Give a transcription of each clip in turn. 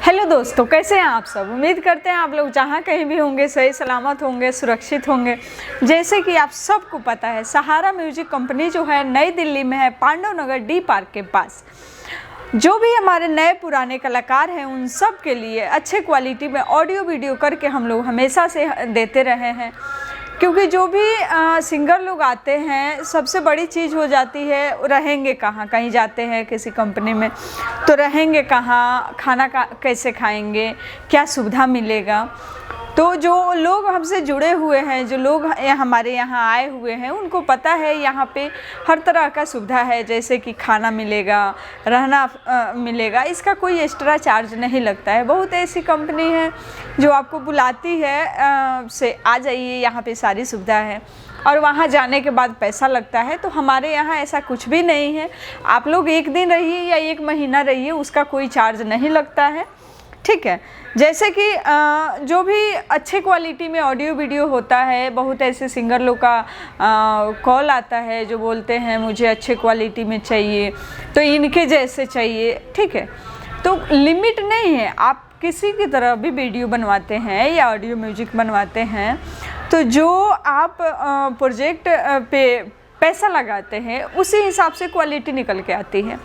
Hello दोस्तों, कैसे हैं आप सब। उम्मीद करते हैं आप लोग जहाँ कहीं भी होंगे सही सलामत होंगे, सुरक्षित होंगे। जैसे कि आप सबको पता है, सहारा म्यूजिक कंपनी जो है नई दिल्ली में है, पांडव नगर डी पार्क के पास। जो भी हमारे नए पुराने कलाकार हैं उन सब के लिए अच्छे क्वालिटी में ऑडियो वीडियो करके हम लोग हमेशा से देते रहे हैं। क्योंकि जो भी सिंगर लोग आते हैं, सबसे बड़ी चीज़ हो जाती है रहेंगे कहाँ। कहीं जाते हैं किसी कंपनी में तो रहेंगे कहाँ, खाना कैसे खाएंगे, क्या सुविधा मिलेगा। तो जो लोग हमसे जुड़े हुए हैं, जो लोग हमारे यहाँ आए हुए हैं, उनको पता है यहाँ पे हर तरह का सुविधा है। जैसे कि खाना मिलेगा, रहना मिलेगा, इसका कोई एक्स्ट्रा चार्ज नहीं लगता है। बहुत ऐसी कंपनी है जो आपको बुलाती है से आ जाइए, यहाँ पे सारी सुविधा है, और वहाँ जाने के बाद पैसा लगता है। तो हमारे यहाँ ऐसा कुछ भी नहीं है। आप लोग एक दिन रहिए या एक महीना रहिए, उसका कोई चार्ज नहीं लगता है, ठीक है। जैसे कि जो भी अच्छे क्वालिटी में ऑडियो वीडियो होता है, बहुत ऐसे सिंगर लोग का कॉल आता है जो बोलते हैं मुझे अच्छे क्वालिटी में चाहिए, तो इनके जैसे चाहिए, ठीक है। तो लिमिट नहीं है, आप किसी की तरह भी वीडियो बनवाते हैं या ऑडियो म्यूजिक बनवाते हैं, तो जो आप प्रोजेक्ट पे पैसा लगाते हैं उसी हिसाब से क्वालिटी निकल के आती है।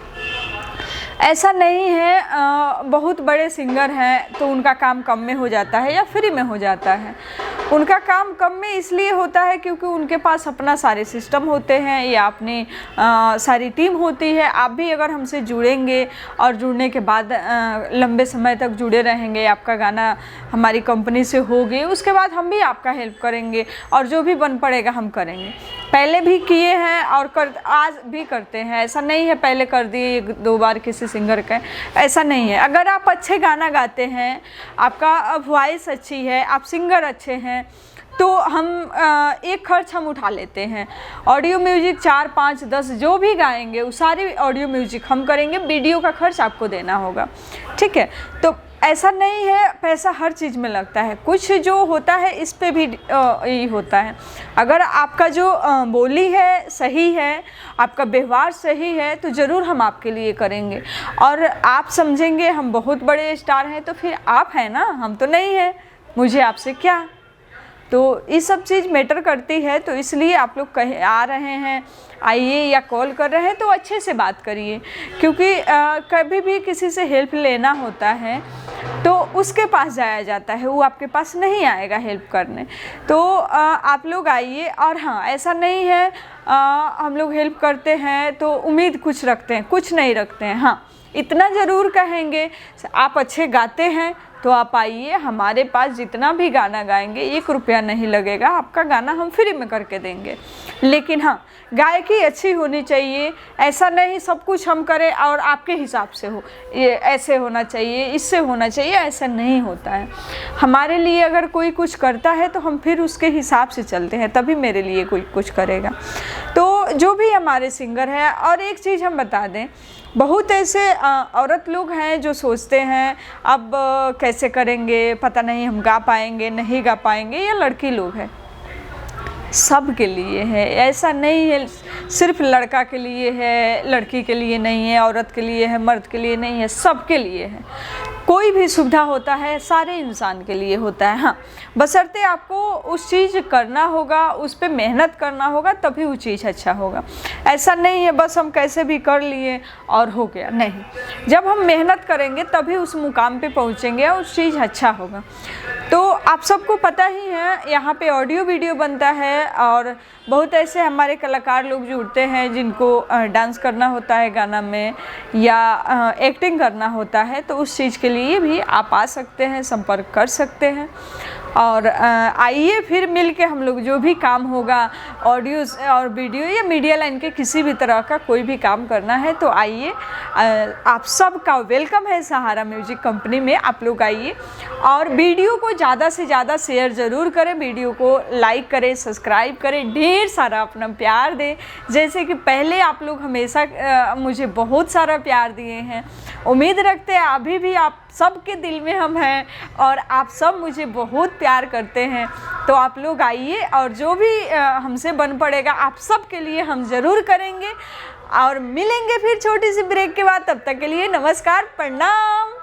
ऐसा नहीं है बहुत बड़े सिंगर हैं तो उनका काम कम में हो जाता है या फ्री में हो जाता है। उनका काम कम में इसलिए होता है क्योंकि उनके पास अपना सारे सिस्टम होते हैं या अपनी सारी टीम होती है। आप भी अगर हमसे जुड़ेंगे और जुड़ने के बाद लंबे समय तक जुड़े रहेंगे, आपका गाना हमारी कंपनी से होगी, उसके बाद हम भी आपका हेल्प करेंगे और जो भी बन पड़ेगा हम करेंगे। पहले भी किए हैं और आज भी करते हैं। ऐसा नहीं है पहले कर दिए दो बार किसी सिंगर का, ऐसा नहीं है। अगर आप अच्छे गाना गाते हैं, आपका वॉइस अच्छी है, आप सिंगर अच्छे हैं, तो हम एक खर्च हम उठा लेते हैं। ऑडियो म्यूजिक 4, 5, 10 जो भी गाएंगे वो सारी ऑडियो म्यूजिक हम करेंगे, वीडियो का खर्च आपको देना होगा, ठीक है। तो ऐसा नहीं है, पैसा हर चीज़ में लगता है। कुछ जो होता है इस पे भी ये होता है। अगर आपका जो बोली है सही है, आपका व्यवहार सही है, तो ज़रूर हम आपके लिए करेंगे। और आप समझेंगे हम बहुत बड़े स्टार हैं, तो फिर आप हैं ना, हम तो नहीं हैं, मुझे आपसे क्या। तो ये सब चीज़ मैटर करती है। तो इसलिए आप लोग आ रहे हैं, आइए या कॉल कर रहे हैं तो अच्छे से बात करिए। क्योंकि कभी भी किसी से हेल्प लेना होता है तो उसके पास जाया जाता है, वो आपके पास नहीं आएगा हेल्प करने। तो आप लोग आइए। और हाँ, ऐसा नहीं है हम लोग हेल्प करते हैं तो उम्मीद कुछ रखते हैं, कुछ नहीं रखते हैं। हाँ, इतना ज़रूर कहेंगे, आप अच्छे गाते हैं तो आप आइए हमारे पास, जितना भी गाना गाएंगे 1 रुपया नहीं लगेगा, आपका गाना हम फ्री में करके देंगे। लेकिन हाँ, गायकी अच्छी होनी चाहिए। ऐसा नहीं सब कुछ हम करें और आपके हिसाब से हो, ये ऐसे होना चाहिए, इससे होना चाहिए, ऐसा नहीं होता है। हमारे लिए अगर कोई कुछ करता है तो हम फिर उसके हिसाब से चलते हैं, तभी मेरे लिए कोई कुछ करेगा। तो जो भी हमारे सिंगर हैं, और एक चीज़ हम बता दें, बहुत ऐसे औरत लोग हैं जो सोचते हैं अब कैसे करेंगे, पता नहीं हम गा पाएंगे नहीं गा पाएंगे, या लड़की लोग हैं, सब के लिए है। ऐसा नहीं है सिर्फ लड़का के लिए है, लड़की के लिए नहीं है, औरत के लिए है, मर्द के लिए नहीं है, सब के लिए है। कोई भी सुविधा होता है सारे इंसान के लिए होता है। हाँ, बशर्ते आपको उस चीज़ करना होगा, उस पर मेहनत करना होगा, तभी वो चीज़ अच्छा होगा। ऐसा नहीं है बस हम कैसे भी कर लिए और हो गया, नहीं। जब हम मेहनत करेंगे तभी उस मुकाम पे पहुँचेंगे और उस चीज़ अच्छा होगा। तो आप सबको पता ही है, यहाँ पे ऑडियो वीडियो बनता है और बहुत ऐसे हमारे कलाकार लोग जुड़ते हैं जिनको डांस करना होता है गाना में, या एक्टिंग करना होता है। तो उस चीज़ के लिए भी आप आ सकते हैं, संपर्क कर सकते हैं। और आइए फिर मिल के हम लोग जो भी काम होगा, ऑडियो और वीडियो या मीडिया लाइन के किसी भी तरह का कोई भी काम करना है तो आइए। आप सबका वेलकम है सहारा म्यूजिक कंपनी में। आप लोग आइए और वीडियो को ज़्यादा से ज़्यादा शेयर ज़रूर करें, वीडियो को लाइक करें, सब्सक्राइब करें, ढेर सारा अपना प्यार दें। जैसे कि पहले आप लोग हमेशा मुझे बहुत सारा प्यार दिए हैं, उम्मीद रखते हैं अभी भी आप सबके दिल में हम हैं और आप सब मुझे बहुत प्यार करते हैं। तो आप लोग आइए और जो भी हमसे बन पड़ेगा आप सब के लिए हम ज़रूर करेंगे। और मिलेंगे फिर छोटी सी ब्रेक के बाद, तब तक के लिए नमस्कार, प्रणाम।